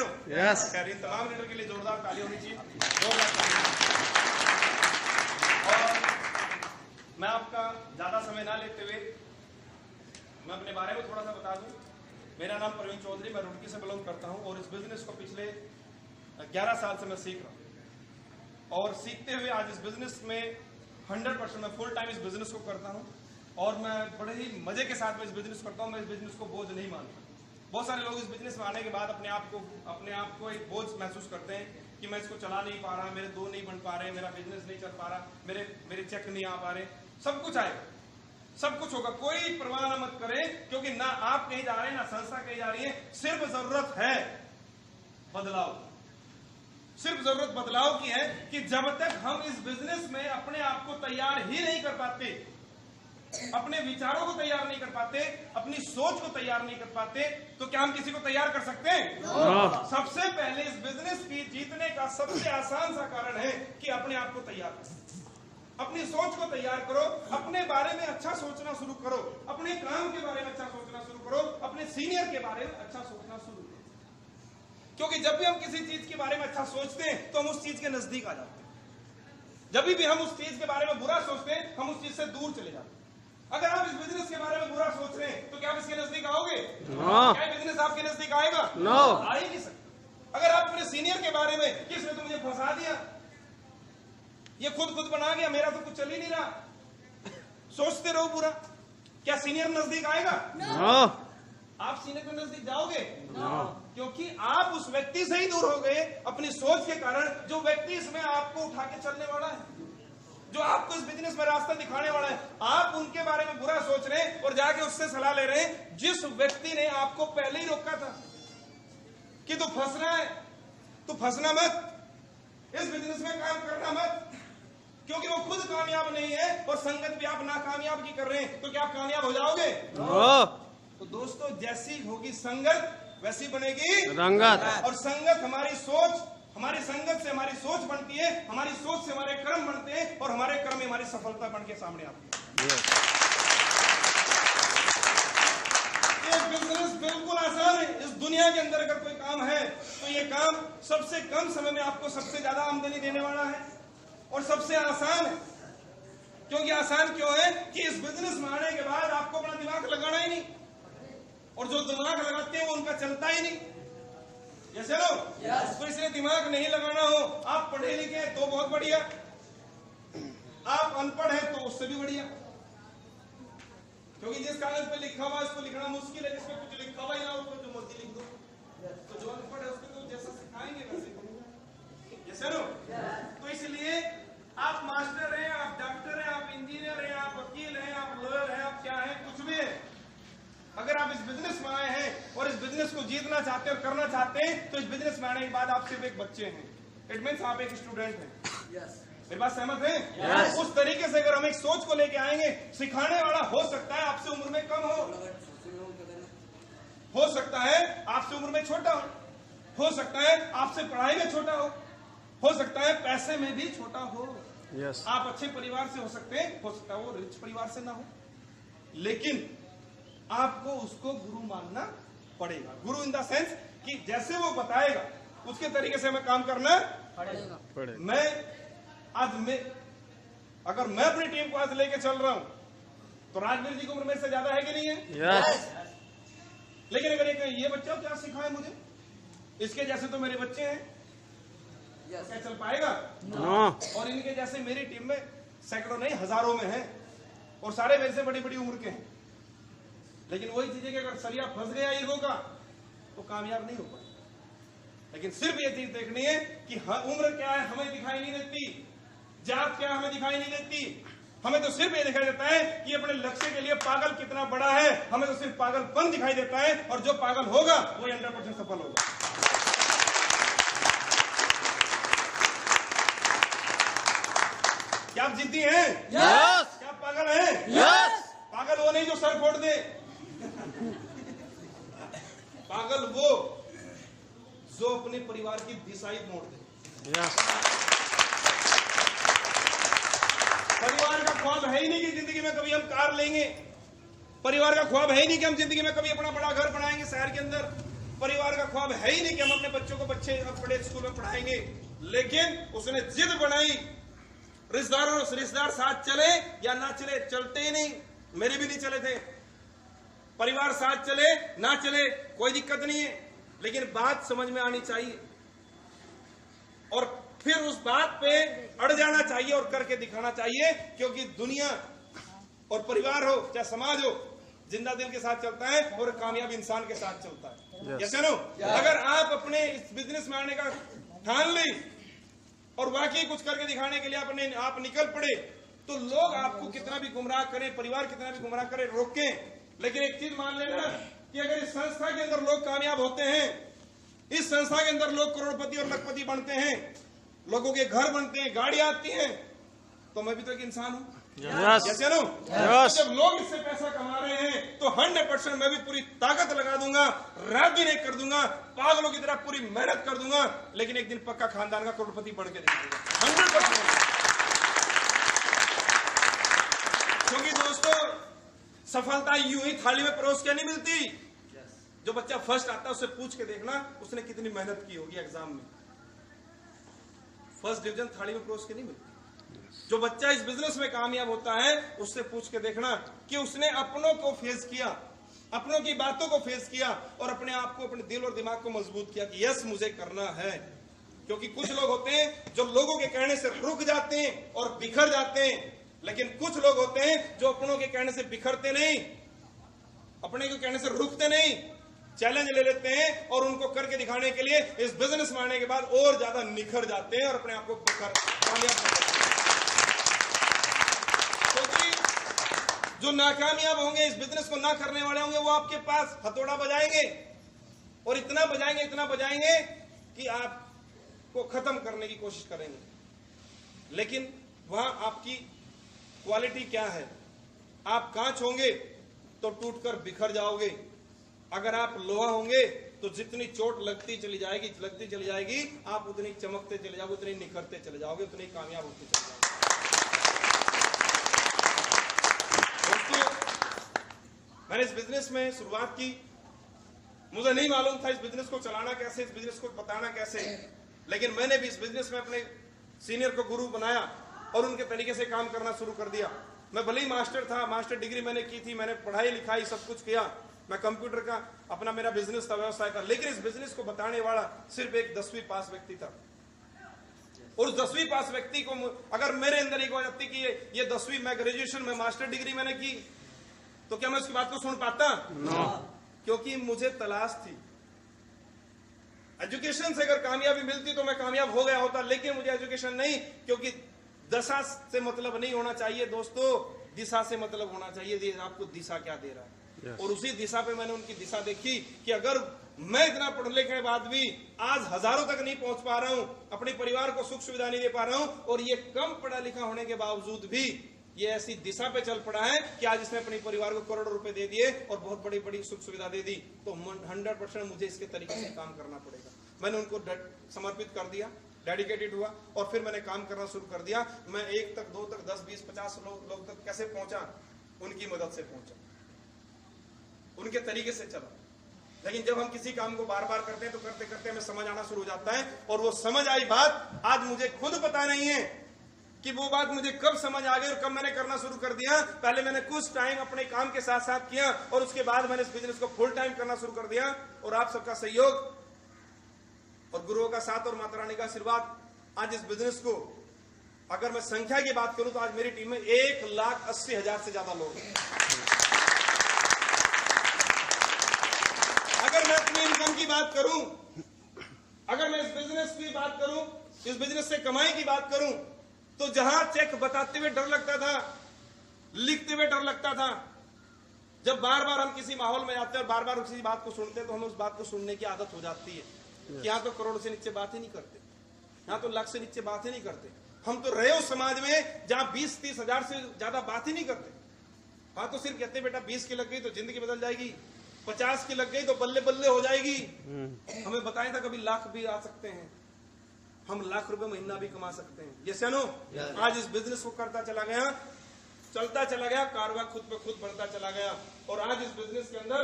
लो? Yes. तमाम leader के लिए जोरदार ताली होनी चाहिए। और मैं आपका ज्यादा समय ना लेते हुए मैं अपने बारे में थोड़ा सा बता दूं। मेरा नाम प्रवीण चौधरी, मैं रुड़की से बिलोंग करता हूं और इस बिजनेस को पिछले 11 साल से मैं सीख रहा हूं और सीखते हुए आज इस बिजनेस में 100% मैं फुल टाइम इस बिजनेस को करता हूं और मैं बड़े ही मजे के साथ में इस बिजनेस करता हूं। मैं इस बिजनेस को बोझ नहीं मानता। बहुत सारे लोग इस बिजनेस में आने के बाद अपने आप को एक बोझ महसूस करते हैं कि मैं इसको चला नहीं पा रहा, मेरे 2 नहीं बन पा रहे, मेरा बिजनेस नहीं चल पा रहा, मेरे चेक नहीं आ पा रहे। सब कुछ आएगा, सब कुछ होगा, कोई परवाह ना मत करें, क्योंकि ना आप कहीं जा रहे हैं ना संस्था कहीं जा रही है। सिर्फ जरूरत है बदलाव, सिर्फ जरूरत बदलाव की है कि जब तक हम इस बिजनेस में अपने आप को तैयार ही नहीं कर पाते, अपने विचारों को तैयार नहीं कर पाते, अपनी सोच को तैयार नहीं कर पाते, तो क्या हम किसी को तैयार कर सकते हैं? सबसे पहले इस बिजनेस की जीतने का सबसे आसान सा कारण है कि अपने आप को तैयार करो, अपनी सोच को तैयार करो, अपने बारे में अच्छा सोचना शुरू करो, अपने काम के बारे में अच्छा सोचना शुरू करो, अपने सीनियर के बारे में अच्छा सोचना शुरू करो। क्योंकि जब भी हम किसी चीज के बारे में अच्छा सोचते हैं तो हम उस चीज के नजदीक आ जाते हैं। जब भी हम उस चीज के बारे में बुरा सोचते हैं हम उस चीज से दूर चले जाते हैं। अगर आप इस बिजनेस के बारे में बुरा सोच रहे हैं तो क्या आप इसके नजदीक आओगे? क्या बिजनेस आपके नजदीक आएगा? आ ही नहीं सकता। अगर आप अपने सीनियर के बारे में कि इसने तो मुझे फंसा दिया, ये खुद बना गया, मेरा तो कुछ चल ही नहीं रहा, सोचते रहो बुरा, क्या सीनियर नजदीक आएगा? आप सीनियर के नजदीक जाओगे? क्योंकि आप उस व्यक्ति से ही दूर हो गए अपनी सोच के कारण, जो व्यक्ति इसमें आपको उठा के चलने वाला है, जो आपको इस बिजनेस में रास्ता दिखाने वाला है। आप उनके बारे में बुरा सोच रहे हैं और जाके उससे सलाह ले रहे हैं, जिस व्यक्ति ने आपको पहले ही रोका था कि तू फंस रहा है, तू फंसना मत, इस बिजनेस में काम करना मत, क्योंकि वो खुद कामयाब नहीं है और संगत भी आप नाकामयाब की कर रहे हैं, तो क्या आप कामयाब हो जाओगे? तो दोस्तों, जैसी होगी संगत वैसी बनेगी रंगत। और संगत हमारी सोच, हमारी संगत से हमारी सोच बनती है, हमारी सोच से हमारे कर्म बनते हैं और हमारे कर्म में हमारी सफलता बन के सामने आती है। ये बिजनेस बिल्कुल आसान है। इस दुनिया के अंदर अगर कोई काम है तो ये काम सबसे कम समय में आपको सबसे ज्यादा आमदनी देने वाला है और सबसे आसान है। क्योंकि आसान क्यों है कि इस बिजनेस में आने के बाद आपको अपना दिमाग लगाना ही नहीं, और जो दिमाग लगाते हैं वो उनका चलता ही नहीं। जैसे लो तो इसलिए दिमाग नहीं लगाना हो, आप पढ़े लिखे तो बहुत बढ़िया, आप अनपढ़ हैं तो उससे भी बढ़िया, क्योंकि जिस कागज पे लिखा हुआ इसको लिखना मुश्किल है, जिसमें कुछ लिखा हुआ ही ना उसको जो मर्जी लिख दो, तो जो अनपढ़ है उसको तो जैसा सिखाएंगे वैसे करेगा। जैसे लो तो इसलिए आप मास्टर हैं, आप डॉक्टर हैं, आप इंजीनियर हैं, आप वकील हैं, आप लॉयर हैं, आप क्या हैं, कुछ भी है, अगर आप इस बिजनेस में आए हैं और इस बिजनेस को जीतना चाहते हैं और करना चाहते हैं, तो इस बिजनेस में आने के बाद आप सिर्फ एक बच्चे हैं, इट मींस आप एक स्टूडेंट हैं। मेरी बात सहमत है? उस तरीके से अगर हम एक सोच को लेके आएंगे, सिखाने वाला हो सकता है आपसे उम्र में कम हो सकता है आपसे उम्र में छोटा हो सकता है आपसे पढ़ाई में छोटा हो सकता है पैसे में भी छोटा हो। आप अच्छे परिवार से हो सकते हैं, हो सकता है वो रिच परिवार से ना हो, लेकिन आपको उसको गुरु मानना पड़ेगा। गुरु इन द सेंस कि जैसे वो बताएगा उसके तरीके से हमें काम करना पड़ेगा। मैं अगर मैं अपनी टीम को आज लेके चल रहा हूं तो राजवीर जी की उम्र मेरे से ज्यादा है कि नहीं है? लेकिन अगर ये बच्चा क्या सिखाए मुझे, इसके जैसे तो मेरे बच्चे हैं, क्या चल पाएगा? और इनके जैसे मेरी टीम में सैकड़ों नहीं हजारों में हैं और सारे मेरे से बड़ी बड़ी उम्र के हैं, लेकिन वही चीज है कि अगर सरिया फंस गया ईगो का तो कामयाब नहीं हो पाए। लेकिन सिर्फ ये चीज देखनी है कि उम्र क्या है हमें दिखाई नहीं देती, जात क्या हमें दिखाई नहीं देती, हमें तो सिर्फ ये दिखाई देता है कि अपने लक्ष्य के लिए पागल कितना बड़ा है, हमें तो सिर्फ पागलपन दिखाई देता है, और जो पागल होगा वो 100% सफल होगा। क्या आप जिद्दी हैं? यस। क्या आप पागल हैं? यस। पागल वो नहीं जो सर फोड़ दे, पागल वो जो अपने परिवार की दिशा ही मोड़ दे। परिवार का ख्वाब है ही नहीं कि जिंदगी में कभी हम कार लेंगे, परिवार का ख्वाब है ही नहीं कि हम जिंदगी में कभी अपना बड़ा घर बनाएंगे शहर के अंदर, परिवार का ख्वाब है ही नहीं कि हम अपने बच्चों को बड़े स्कूल में पढ़ाएंगे, लेकिन उसने जिद बनाई। रिश्तेदार साथ चले या ना चले, चलते ही नहीं, मेरे भी नहीं चले थे। परिवार साथ चले ना चले कोई दिक्कत नहीं है, लेकिन बात समझ में आनी चाहिए और फिर उस बात पे अड़ जाना चाहिए और करके दिखाना चाहिए, क्योंकि दुनिया और परिवार हो चाहे समाज हो, जिंदा दिल के साथ चलता है और कामयाब इंसान के साथ चलता है। yes. नो अगर आप अपने इस बिजनेस में आने का ठान ली और वाकई कुछ करके दिखाने के लिए आप निकल पड़े, तो लोग आपको कितना भी गुमराह करें, परिवार कितना भी गुमराह करे, रोकें, लेकिन एक चीज मान लेना कि अगर इस संस्था के अंदर लोग कामयाब होते हैं, इस संस्था के अंदर लोग करोड़पति और लखपति बनते हैं, लोगों के घर बनते हैं, गाड़ियां आती हैं, तो मैं भी तो एक इंसान हूं। जैसे नो जब लोग इससे पैसा कमा रहे हैं तो 100% मैं भी पूरी ताकत लगा दूंगा, रात दिन एक कर दूंगा, पागलों की तरह पूरी मेहनत कर दूंगा, लेकिन एक दिन पक्का खानदान का करोड़पति बन के दिखाऊंगा 100%। क्योंकि दोस्तों सफलता यूं ही थाली में परोस के नहीं मिलती। जो बच्चा फर्स्ट आता है उससे पूछ के देखना उसने कितनी मेहनत की होगी एग्जाम में। फर्स्ट डिवीजन थाली में परोस के नहीं मिलती। जो बच्चा इस बिजनेस में कामयाब होता है उससे पूछ के देखना कि उसने अपनों को फेस किया, अपनों की बातों को फेस किया और अपने आप को, अपने दिल और दिमाग को मजबूत किया कि यस मुझे करना है। क्योंकि कुछ लोग होते हैं जो लोगों के कहने से रुक जाते हैं और बिखर जाते हैं, लेकिन कुछ लोग होते हैं जो अपनों के कहने से बिखरते नहीं, अपने के कहने से रुकते नहीं, चैलेंज ले लेते हैं और उनको करके दिखाने के लिए इस बिजनेस में आने के बाद और ज्यादा निखर जाते हैं और अपने आप को कामयाब करते हैं। क्योंकि जो नाकामयाब होंगे, इस बिजनेस को ना करने वाले होंगे, वो आपके पास हथौड़ा बजाएंगे और इतना बजाएंगे कि आपको खत्म करने की कोशिश करेंगे। लेकिन वहां आपकी क्वालिटी क्या है? आप कांच होंगे तो टूटकर बिखर जाओगे, अगर आप लोहा होंगे तो जितनी चोट लगती चली जाएगी, आप उतनी चमकते चले जाओगे, उतनी निखरते चले जाओगे, उतनी कामयाब होते चले जाओगे। दोस्तों, मैंने इस बिजनेस में शुरुआत की, मुझे नहीं मालूम था इस बिजनेस को चलाना कैसे, इस बिजनेस को बताना कैसे, लेकिन मैंने भी इस बिजनेस में अपने सीनियर को गुरु बनाया और उनके तरीके से काम करना शुरू कर दिया। मैं भले ही मास्टर था, मास्टर डिग्री मैंने की थी, मैंने पढ़ाई लिखाई सब कुछ किया, मैं कंप्यूटर का अपना मेरा बिजनेस था, व्यवसाय था, लेकिन इस बिजनेस को बताने वाला सिर्फ एक 10वीं पास व्यक्ति था। और उस 10वीं पास व्यक्ति को अगर मेरे अंदर एक हो जाती कि ये 10वीं, मैं ग्रेजुएशन में मास्टर डिग्री मैंने की, तो क्या मैं उसकी बात को सुन पाता? No. क्योंकि मुझे तलाश थी। एजुकेशन से अगर कामयाबी मिलती तो मैं कामयाब हो गया होता, लेकिन मुझे एजुकेशन नहीं, क्योंकि दशा से मतलब नहीं होना चाहिए दोस्तों, दिशा से मतलब होना चाहिए, आपको दिशा क्या दे रहा है। Yes. और उसी दिशा पे मैंने उनकी दिशा देखी कि अगर मैं इतना पढ़ने लिखने के बाद भी आज हजारों तक नहीं पहुंच पा रहा हूं, अपने परिवार को सुख सुविधा नहीं दे पा रहा हूं, और ये कम पढ़ा लिखा होने के बावजूद भी ये ऐसी दिशा पे चल पड़ा है कि आज इसने अपने परिवार को करोड़ों रुपए दे दिए और बहुत बड़ी बड़ी सुख सुविधा दे दी, तो 100% मुझे इसके तरीके से काम करना पड़ेगा। मैंने उनको समर्पित कर दिया, डेडिकेटेड हुआ और फिर मैंने काम करना शुरू कर दिया। मैं 1 तक, 2 तक, 10, 20, 50 लोग तक कैसे पहुंचा? उनकी मदद से पहुंचा, उनके तरीके से चला। लेकिन जब हम किसी काम को बार बार करते हैं तो करते करते हमें समझ आना शुरू हो जाता है, और वो समझ आई बात आज मुझे खुद पता नहीं है कि वो बात मुझे कब समझ आ गई और कब मैंने करना शुरू कर दिया। पहले मैंने कुछ टाइम अपने काम के साथ साथ किया और उसके बाद मैंने इस बिजनेस को फुल टाइम करना शुरू कर दिया। और आप सबका सहयोग और गुरुओं का साथ और माता रानी का आशीर्वाद, आज इस बिजनेस को अगर मैं संख्या की बात करूं तो आज मेरी टीम में 1,80,000 से ज्यादा लोग हैं। अगर मैं अपनी इनकम की बात करूं, अगर मैं इस बिजनेस की बात करूं, इस बिजनेस से कमाई की बात करूं, तो जहां चेक बताते हुए डर लगता था, लिखते हुए डर लगता था, जब बार बार हम किसी माहौल में जाते हैं और बार बार किसी बात को सुनते हैं तो हमें उस बात को सुनने की आदत हो जाती है कि यहाँ तो करोड़ से नीचे बात ही नहीं करते, यहाँ तो लाख से नीचे बात ही नहीं करते। हम तो रहे उस समाज में जहां 20-30 हजार से ज्यादा बात ही नहीं करते। वहां तो सिर्फ कहते बेटा 20 की लग गई तो जिंदगी बदल जाएगी, 50 की लग गई तो बल्ले बल्ले हो जाएगी। हमें बताया था कभी लाख भी आ सकते हैं, हम लाख रुपए महीना भी कमा सकते हैं। ये सनो आज इस बिजनेस को करता चला गया, चलता चला गया, कारोबार खुद पे खुद बढ़ता चला गया। और आज इस बिजनेस के अंदर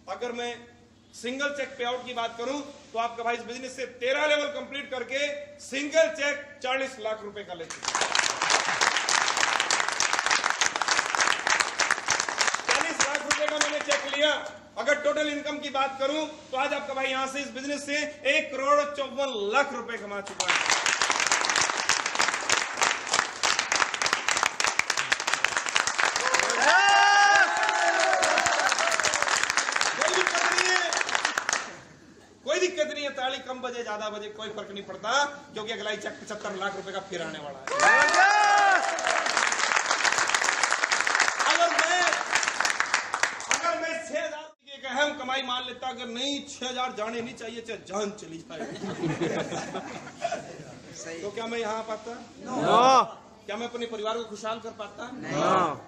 अगर मैं सिंगल चेक पे आउट की बात करूं तो आपका भाई इस बिजनेस से 13 लेवल कंप्लीट करके सिंगल चेक 40 लाख रुपए का लेते 40 लाख रुपए का मैंने चेक लिया। अगर टोटल इनकम की बात करूं तो आज आपका भाई यहां से इस बिजनेस से 1,54,00,000 रुपए कमा चुका है। कोई दिक्कत नहीं है, ताली कम बजे ज्यादा बजे कोई फर्क नहीं पड़ता, क्योंकि अगला ही चेक 75 लाख रुपए का फिर आने वाला है। अगर मैं 6,000 की एक अहम कमाई मान लेता, अगर नहीं 6,000 जाने नहीं चाहिए, चाहे जान चली जाए तो क्या मैं यहाँ आ पाता? क्या मैं अपने परिवार को खुशहाल कर पाता?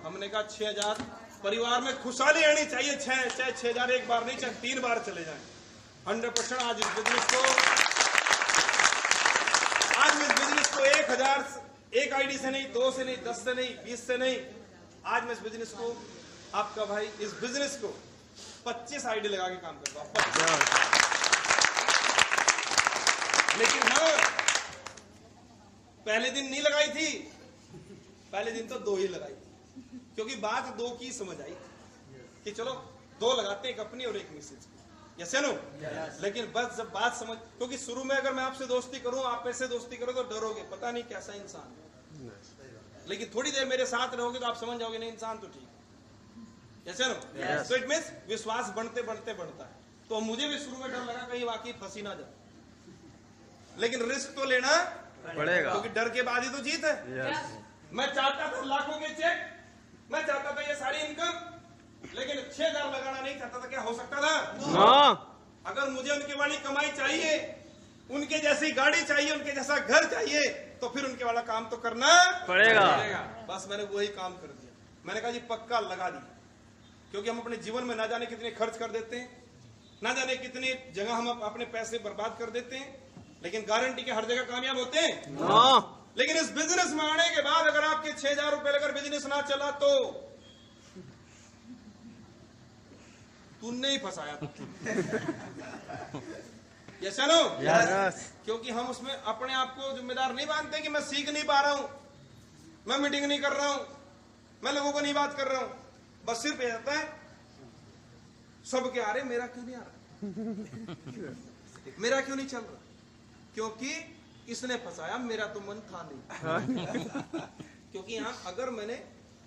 हमने कहा 6,000 परिवार में खुशहाली आनी चाहिए, चाहे 6,000 एक बार नहीं, चाहे 3 बार चले जाए। 100% आज इस बिजनेस को 1,000 एक आईडी से नहीं, 2 से नहीं, 10 से नहीं, 20 से नहीं, आज मैं इस बिजनेस को आपका भाई इस बिजनेस को 25 आईडी लगा के काम करता हूं। लेकिन हाँ, पहले दिन नहीं लगाई थी, पहले दिन तो 2 ही लगाई थी, क्योंकि बात 2 की समझ आई कि चलो 2 लगाते हैं, एक अपनी और एक मिसेज की। यस या नो? लेकिन बस जब बात समझ, क्योंकि शुरू में अगर मैं आपसे दोस्ती करूं, आप ऐसे दोस्ती करो तो डरोगे, पता नहीं कैसा इंसान है। लेकिन थोड़ी देर मेरे साथ रहोगे तो आप समझ जाओगे नहीं, इंसान तो ठीक है। यस या नो? सो इट मींस विश्वास बढ़ते बढ़ते बढ़ता है। तो मुझे भी शुरू में डर लगा कहीं वाकई फंसी ना जाए, लेकिन रिस्क तो लेना पड़ेगा, क्योंकि डर के बाद ही तो जीत है। मैं चाहता था लाखों के चेक, मैं चाहता था ये सारी इनकम, लेकिन 6,000 लगाना नहीं चाहता था। क्या हो सकता था? अगर मुझे उनके वाली कमाई चाहिए, उनके जैसी गाड़ी चाहिए, उनके जैसा घर चाहिए, तो फिर उनके वाला काम तो करना पड़ेगा। बस मैंने वही काम कर दिया। मैंने कहा जी पक्का लगा दिया, क्योंकि हम अपने जीवन में ना जाने कितने खर्च कर देते हैं, ना जाने कितनी जगह हम अपने पैसे बर्बाद कर देते हैं, लेकिन गारंटी के हर जगह कामयाब होते हैं। लेकिन इस बिजनेस में आने के बाद अगर आपके 6,000 रुपए लेकर बिजनेस ना चला तो तूने ही फंसाया था। यस या नो? क्योंकि हम उसमें अपने आप को जिम्मेदार नहीं मानते कि मैं सीख नहीं पा रहा हूं, मैं मीटिंग नहीं कर रहा हूं, मैं लोगों को नहीं बात कर रहा हूं, बस सिर्फ ये आता है सबके आ रहे, मेरा क्यों नहीं आ रहा, मेरा क्यों नहीं चल रहा, क्योंकि इसने फंसाया, मेरा तो मन था नहीं। क्योंकि यहां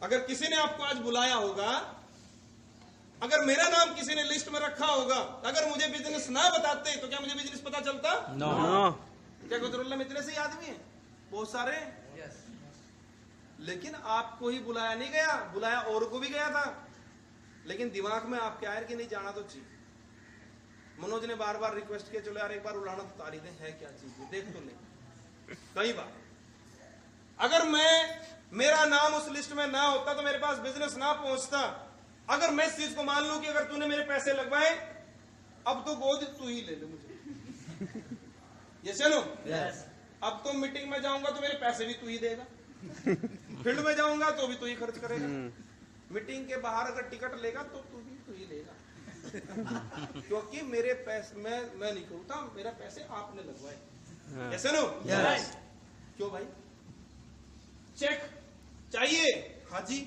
अगर किसी ने आपको आज बुलाया होगा, अगर मेरा नाम किसी ने लिस्ट में रखा होगा, अगर मुझे बिजनेस ना बताते तो क्या मुझे बिजनेस पता चलता? क्या गुजरुल्लाह में इतने से आदमी हैं, बहुत सारे हैं। लेकिन आपको ही बुलाया नहीं गया, बुलाया और को भी गया था, लेकिन दिमाग में आपके आया कि नहीं जाना तो चाहिए। मनोज ने बार बार रिक्वेस्ट किया, चलो यार एक बार उड़ाना तो तारी दे, है क्या चीज देख तो ले। कई बार अगर मेरा नाम उस लिस्ट में ना होता तो मेरे पास बिजनेस ना पहुंचता। अगर मैं इस चीज को मान लूं कि अगर तूने मेरे पैसे लगवाए, अब तो गोद तू ही ले ले मुझे। ये चलो, अब तो मीटिंग में जाऊंगा तो मेरे पैसे भी तू ही देगा, फील्ड में जाऊंगा तो भी तू ही खर्च करेगा, मीटिंग के बाहर अगर टिकट लेगा तो तू ही लेगा। क्योंकि मेरे पैसे मैं नहीं कहता, मेरा पैसे आपने लगवाए। ऐसे नो? क्यों भाई? चेक चाहिए? हाँ जी।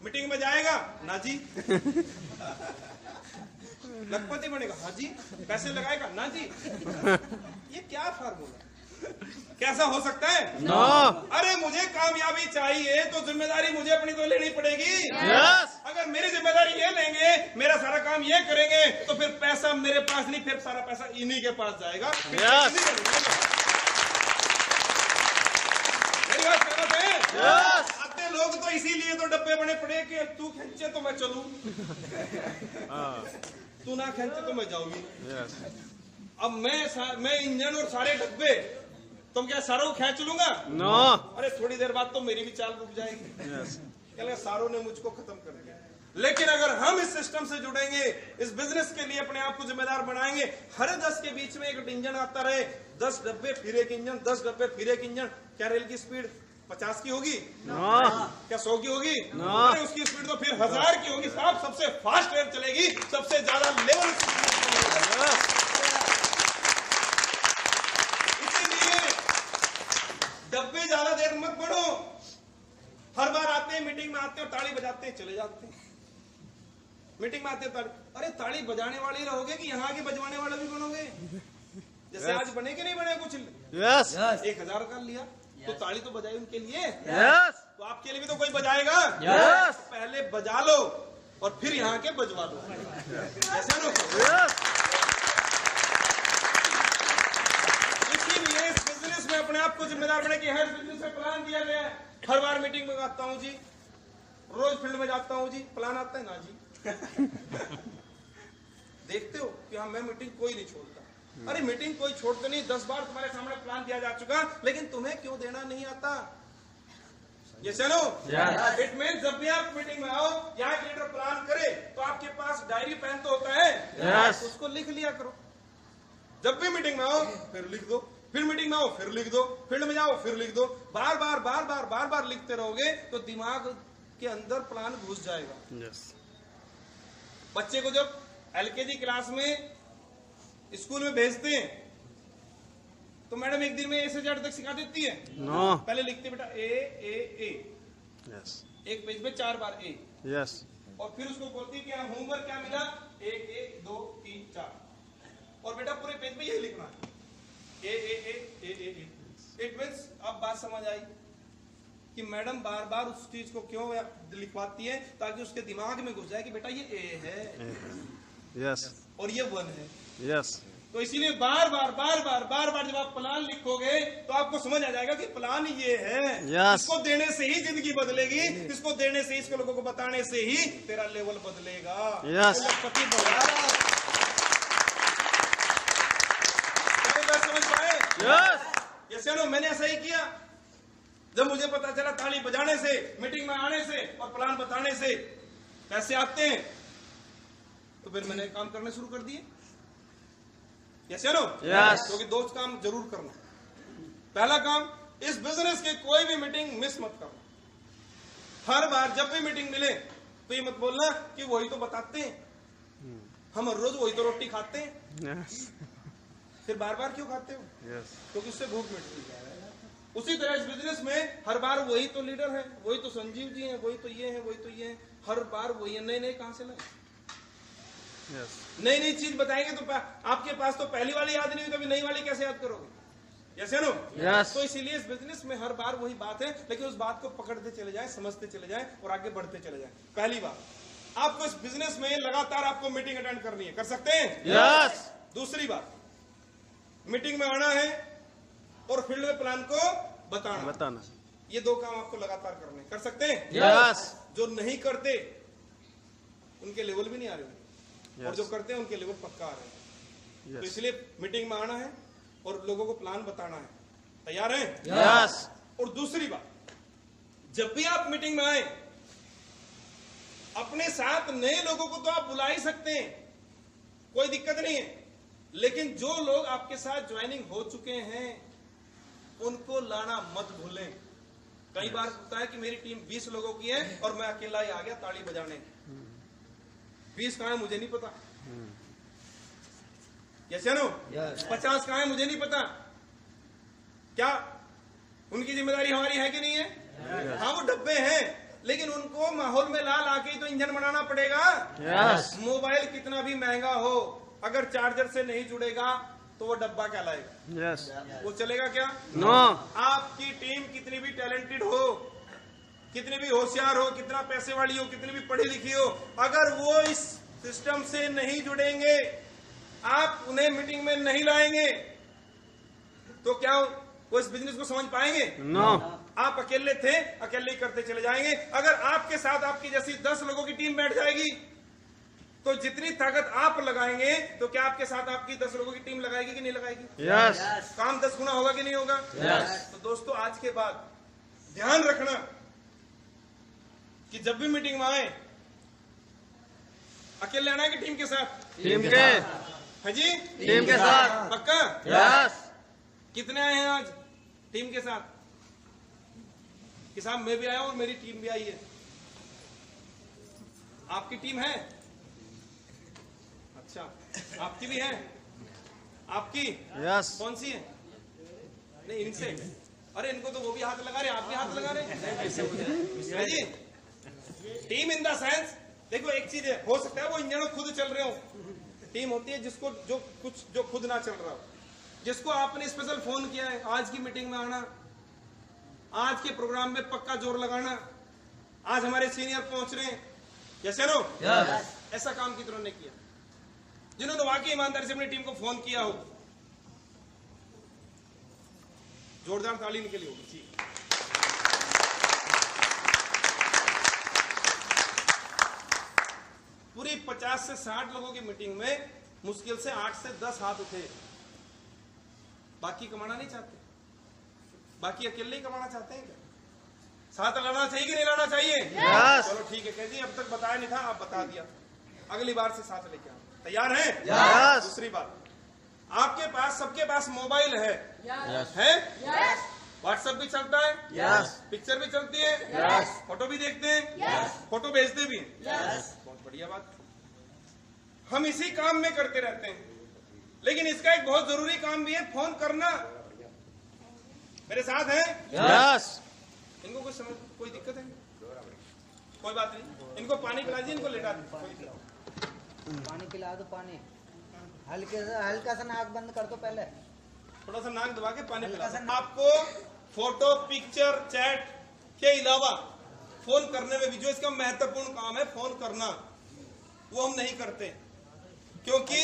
मीटिंग में जाएगा? ना जी। लखपति बनेगा? हाँ जी। पैसे लगाएगा? ना जी। ये क्या फार्मूला, कैसा हो सकता है? नो। अरे मुझे कामयाबी चाहिए तो जिम्मेदारी मुझे अपनी तो लेनी पड़ेगी। अगर मेरी जिम्मेदारी ये लेंगे, मेरा सारा काम ये करेंगे, तो फिर पैसा मेरे पास नहीं, फिर सारा पैसा इन्हीं के पास जाएगा। मेरी बात समझ है? आते लोग तो इसीलिए तो डब्बे बने पड़े कि तू खींचे तो मैं चलूं, तू ना खींचे तो मैं जाऊंगी। अब मैं इंजन और सारे डब्बे, तुम क्या सारों को खींच लूंगा? नो। अरे थोड़ी देर बाद तो मेरी भी चाल रुक जाएगी। क्या सारों ने मुझको खत्म कर दिया। लेकिन अगर हम इस सिस्टम से जुड़ेंगे, इस बिजनेस के लिए अपने आप को जिम्मेदार बनाएंगे, हर 10 के बीच में एक इंजन आता रहे, 10 डब्बे फिर एक इंजन, 10 डब्बे फिर एक इंजन। क्या रेल की स्पीड 50 की होगी? क्या 100 की होगी? अरे उसकी स्पीड तो फिर 1000 की होगी साहब। सबसे फास्ट रेल चलेगी, सबसे ज्यादा लेवल इसीलिए डब्बे ज्यादा देर मत बढ़ो। हर बार आते हैं, मीटिंग में आते हो, ताली बजाते हैं, चले जाते हैं। मीटिंग में आते ताली, अरे ताली बजाने वाले ही रहोगे कि यहाँ के बजवाने वाले भी बनोगे? जैसे आज बने कि नहीं बने कुछ? 1000 का लिया तो ताली तो बजाई उनके लिए, तो आपके लिए भी तो कोई बजाएगा। पहले बजा लो और फिर यहाँ के बजवा दो, ऐसा ना। इसीलिए इस बिजनेस में अपने आप को जिम्मेदार बने कि हर बिजनेस में प्लान दिया गया है। हर बार मीटिंग में आता हूँ जी, रोज फील्ड में जाता हूँ जी, प्लान आता है ना जी। देखते हो कि हाँ मैं मीटिंग कोई नहीं छोड़ता। अरे मीटिंग कोई छोड़ते नहीं, 10 बार तुम्हारे सामने प्लान दिया जा चुका, लेकिन तुम्हें क्यों देना नहीं आता? ये चलो इट मीन्स जब भी आप मीटिंग में आओ, यहाँ के लीडर प्लान करे तो आपके पास डायरी पेन तो होता है, उसको लिख लिया करो। जब भी मीटिंग में आओ फिर लिख दो, फिर मीटिंग में आओ फिर लिख दो, फील्ड में जाओ फिर लिख दो। बार बार बार बार बार बार लिखते रहोगे तो दिमाग के अंदर प्लान घुस जाएगा। बच्चे को जब एलकेजी क्लास में स्कूल में भेजते हैं तो मैडम एक दिन में ए से जेड तक सिखा देती है? पहले लिखते बेटा ए ए ए, एक पेज में 4 बार ए, और फिर उसको बोलती है कि हाँ होमवर्क क्या मिला, 1 1 2 3 4, और बेटा पूरे पेज में यही लिखना है, ए ए ए ए ए ए। इट मीन्स अब बात समझ आई कि मैडम बार बार उस चीज को क्यों लिखवाती है, ताकि उसके दिमाग में घुस जाए कि बेटा ये ए है और ये 1 है। तो इसीलिए बार बार बार बार बार बार जब आप प्लान लिखोगे तो आपको समझ आ जाएगा कि प्लान ये है। इसको देने से ही जिंदगी बदलेगी, इसको देने से, इसको लोगों को बताने से ही तेरा लेवल बदलेगा। समझ पाए? चलो मैंने ऐसा ही किया। जब मुझे पता चला ताली बजाने से, मीटिंग में आने से और प्लान बताने से पैसे आते हैं, तो फिर मैंने काम करने शुरू कर दिए। क्योंकि 2 काम जरूर करना। पहला काम, इस बिजनेस के कोई भी मीटिंग मिस मत करना। हर बार जब भी मीटिंग मिले तो ये मत बोलना कि वही तो बताते हैं, हम हर रोज वही तो रोटी खाते हैं। फिर बार बार क्यों खाते हो? क्योंकि उससे भूख मिटती है। उसी तरह इस बिजनेस में हर बार वही तो लीडर है, वही तो संजीव जी हैं, वही तो ये है, वही तो ये है, हर बार वही है। नए नए कहां से लाए? नई नई चीज बताएंगे तो आपके पास तो पहली वाली याद नहीं हुई, कभी नई वाली कैसे याद करोगे? तो इसीलिए इस बिजनेस में हर बार वही बात है, लेकिन उस बात को पकड़ते चले जाए, समझते चले जाए और आगे बढ़ते चले जाए। पहली बात, आपको इस बिजनेस में लगातार आपको मीटिंग अटेंड करनी है। कर सकते हैं? दूसरी बात, मीटिंग में आना है और फील्ड में प्लान को बताना। ये 2 काम आपको लगातार करने। कर सकते हैं? जो नहीं करते उनके लेवल भी नहीं आ रहे, और जो करते हैं उनके लेवल पक्का आ रहे हैं। तो इसलिए मीटिंग में आना है और लोगों को प्लान बताना है। तैयार हैं? और दूसरी बात, जब भी आप मीटिंग में आए, अपने साथ नए लोगों को तो आप बुला ही सकते हैं, कोई दिक्कत नहीं है, लेकिन जो लोग आपके साथ ज्वाइनिंग हो चुके हैं उनको लाना मत भूलें। कई बार होता है कि मेरी टीम 20 लोगों की है और मैं अकेला ही आ गया ताली बजाने। 20 कहां है मुझे नहीं पता, 50 कहां है मुझे नहीं पता। क्या उनकी जिम्मेदारी हमारी है कि नहीं है? हाँ, वो डब्बे हैं, लेकिन उनको माहौल में ला लाके तो इंजन बनाना पड़ेगा। मोबाइल कितना भी महंगा हो, अगर चार्जर से नहीं जुड़ेगा तो वो डब्बा क्या लाएगा? वो चलेगा क्या? आपकी टीम कितनी भी टैलेंटेड हो, कितनी भी होशियार हो, कितना पैसे वाली हो, कितनी भी पढ़ी लिखी हो, अगर वो इस सिस्टम से नहीं जुड़ेंगे, आप उन्हें मीटिंग में नहीं लाएंगे, तो क्या वो इस बिजनेस को समझ पाएंगे? आप अकेले थे, अकेले ही करते चले जाएंगे। अगर आपके साथ आपकी जैसी 10 लोगों की टीम बैठ जाएगी तो जितनी ताकत आप लगाएंगे, तो क्या आपके साथ आपकी 10 लोगों की टीम लगाएगी कि नहीं लगाएगी? काम 10 गुना होगा कि नहीं होगा? तो दोस्तों, आज के बाद ध्यान रखना कि जब भी मीटिंग में आए, अकेले आना है कि टीम के साथ? टीम के। हाँ जी, टीम के साथ। पक्का? कितने आए हैं आज टीम के साथ? कि साहब मैं भी आया हूं और मेरी टीम भी आई है। आपकी टीम है? अच्छा, आपकी भी है? आपकी? यस। कौन सी है? नहीं, इनसे। अरे इनको तो वो भी हाथ लगा रहे, आप भी हाथ लगा रहे हैं जी। टीम इन द सेंस, देखो एक चीज है, हो सकता है वो इंजन खुद चल रहे हो। टीम होती है जिसको जो खुद ना चल रहा हो, जिसको आपने स्पेशल फोन किया है आज की मीटिंग में आना, आज के प्रोग्राम में पक्का जोर लगाना, आज हमारे सीनियर पहुंच रहे हैं, जैसे नो ऐसा काम कितनों ने किया, जिन्होंने वाकई ईमानदारी से अपनी टीम को फोन किया हो, जोरदार ताली इनके लिए होगी। पूरी 50 से 60 लोगों की मीटिंग में मुश्किल से 8 से 10 हाथ उठे। बाकी कमाना नहीं चाहते, बाकी अकेले ही कमाना चाहते हैं क्या? साथ लड़ना चाहिए कि नहीं लड़ना चाहिए? yes. चलो ठीक है, कह दी, अब तक बताया नहीं था, आप बता दिया, अगली बार से साथ लेके आओ। तैयार हैं? yes. दूसरी बात, आपके पास सबके पास मोबाइल है? yes. है? yes. व्हाट्सएप भी चलता है? yes. पिक्चर भी चलती है? yes. फोटो भी देखते हैं? yes. फोटो भेजते भी हैं? yes. बहुत बढ़िया बात। हम इसी काम में करते रहते हैं, लेकिन इसका एक बहुत जरूरी काम भी है, फोन करना। मेरे साथ हैं? yes. इनको कुछ समझ, कोई दिक्कत है? कोई बात नहीं, इनको पानी पिला दीजिए, इनको लेटा दीजिए। पानी पिला दो, पानी हल्का सा नाक बंद कर दो, पहले थोड़ा सा नाक दबा के पानी पिला दो। आपको फोटो, पिक्चर, चैट के अलावा फोन करने में भी जो इसका महत्वपूर्ण काम है, फोन करना, वो हम नहीं करते, क्योंकि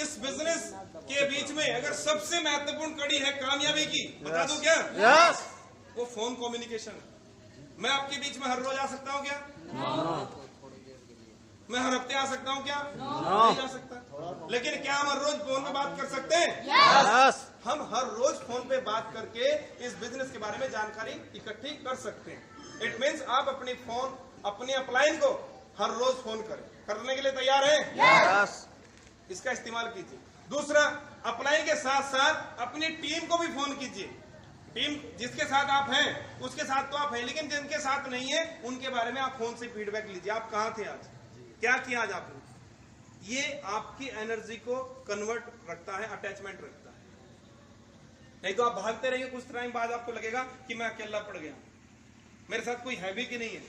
इस बिजनेस के बीच में अगर सबसे महत्वपूर्ण कड़ी है कामयाबी की, बता दूं क्या? yes. वो फोन कम्युनिकेशन है। मैं आपके बीच में हर रोज आ सकता हूँ क्या? मैं हर हफ्ते आ सकता हूँ क्या? नहीं आ सकता। लेकिन क्या हम हर रोज फोन पे बात कर सकते हैं? yes. हम हर रोज फोन पे बात करके इस बिजनेस के बारे में जानकारी इकट्ठी कर सकते हैं। इट मीन्स आप अपनी फोन, अपनी अपलाइन को हर रोज फोन करें। करने के लिए तैयार हैं? yes. इसका इस्तेमाल कीजिए। दूसरा, अपलाइन के साथ साथ अपनी टीम को भी फोन कीजिए। टीम जिसके साथ आप हैं उसके साथ तो आप हैं, लेकिन जिनके साथ नहीं है उनके बारे में आप फोन से फीडबैक लीजिए। आप कहाँ थे आज, क्या किया आज आपने? ये आपकी एनर्जी को कन्वर्ट रखता है, अटैचमेंट रखता है। नहीं तो आप भागते रहेंगे, कुछ टाइम बाद आपको लगेगा कि मैं अकेला पड़ गया, मेरे साथ कोई है भी कि नहीं है,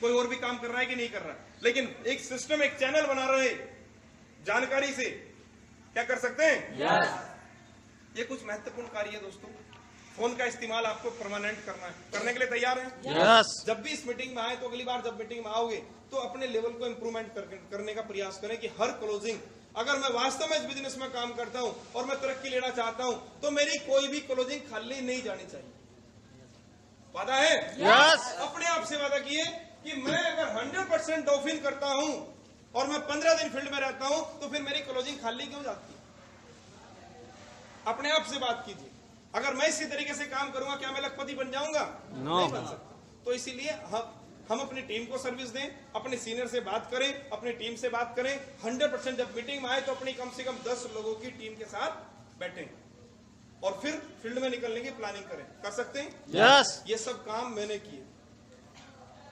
कोई और भी काम कर रहा है कि नहीं कर रहा है। लेकिन एक सिस्टम, एक चैनल बना रहे जानकारी से, क्या कर सकते हैं? yes. ये कुछ महत्वपूर्ण कार्य है दोस्तों। फोन का इस्तेमाल आपको परमानेंट करना है। करने के लिए तैयार हैं? yes. जब भी इस मीटिंग में आए तो अगली बार जब मीटिंग में आओगे तो अपने लेवल को इंप्रूवमेंट करने का प्रयास करें कि हर क्लोजिंग, अगर मैं वास्तव में इस बिजनेस में काम करता हूं और मैं तरक्की लेना चाहता हूं तो मेरी कोई भी क्लोजिंग खाली नहीं जानी चाहिए। वादा है? yes. अपने आप से वादा किए कि मैं अगर 100% डॉफिन करता हूं और मैं 15 दिन फील्ड में रहता हूं तो फिर मेरी क्लोजिंग खाली क्यों जाती है? अपने आप से बात कीजिए। अगर मैं इसी तरीके से काम करूंगा क्या मैं लखपति बन जाऊंगा? No. नहीं बन सकता। तो इसीलिए हम अपनी टीम को सर्विस दें, अपने सीनियर से बात करें, अपनी टीम से बात करें। 100% जब मीटिंग में आए तो अपनी कम से कम 10 लोगों की टीम के साथ बैठें और फिर फील्ड में निकलने की प्लानिंग करें। कर सकते हैं? yes. ये सब काम मैंने किए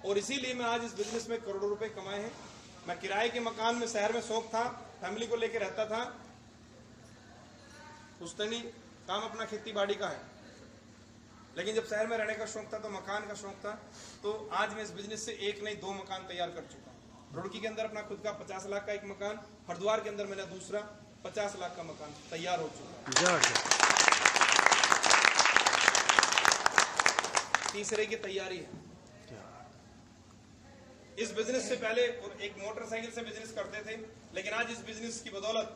और इसीलिए मैं आज इस बिजनेस में करोड़ों रुपए कमाए हैं। मैं किराए के मकान में शहर में शौक था, फैमिली को लेकर रहता था, पुश्तैनी काम अपना खेती बाड़ी का है, लेकिन जब शहर में रहने का शौक था तो मकान का शौक था, तो आज मैं इस बिजनेस से एक नहीं 2 मकान तैयार कर चुका हूँ। रुड़की के अंदर अपना खुद का 50 लाख का एक मकान, हरिद्वार के अंदर मेरा दूसरा 50 लाख का मकान तैयार हो चुका है। तीसरे की तैयारी है। इस बिजनेस से पहले एक मोटरसाइकिल से बिजनेस करते थे, लेकिन आज इस बिजनेस की बदौलत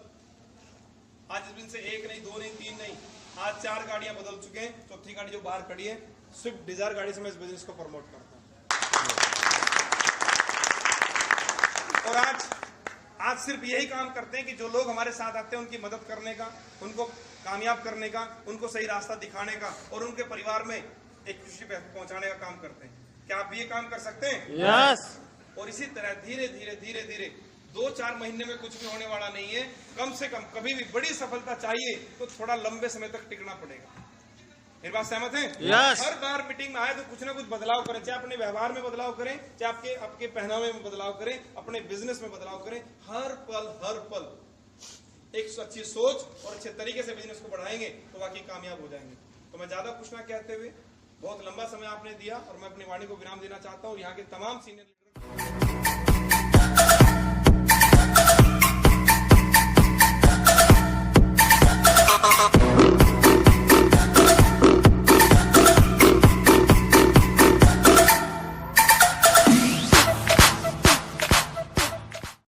आज इस बिजनेस से 1 नहीं 2 नहीं 3 नहीं, आज 4 गाड़ियां बदल चुके हैं। चौथी गाड़ी जो बाहर खड़ी है स्विफ्ट डिजायर गाड़ी से मैं इस बिजनेस को प्रमोट करता हूं। और आज सिर्फ यही काम करते हैं कि जो लोग हमारे साथ आते हैं उनकी मदद करने का, उनको कामयाब करने का, उनको सही रास्ता दिखाने का और उनके परिवार में एक खुशी पहुंचाने का काम करते हैं। क्या आप भी ये काम कर सकते हैं? yes. और इसी तरह धीरे धीरे धीरे धीरे 2-4 महीने में कुछ भी होने वाला नहीं है। कम से कम कभी भी बड़ी सफलता चाहिए तो थोड़ा लंबे समय तक टिकना पड़ेगा। मेरी बात सहमत है? Yes. हर बार मीटिंग में आए तो कुछ ना कुछ बदलाव करें, चाहे अपने व्यवहार में बदलाव करें, चाहे आपके पहनावे में बदलाव करें, अपने बिजनेस में बदलाव करें। हर पल एक अच्छी सोच और अच्छे तरीके से बिजनेस को बढ़ाएंगे तो वाकई कामयाब हो जाएंगे। तो मैं ज्यादा कुछ ना कहते हुए, बहुत लंबा समय आपने दिया और मैं अपनी वाणी को विराम देना चाहता हूँ। यहाँ के तमाम सीनियर लीडर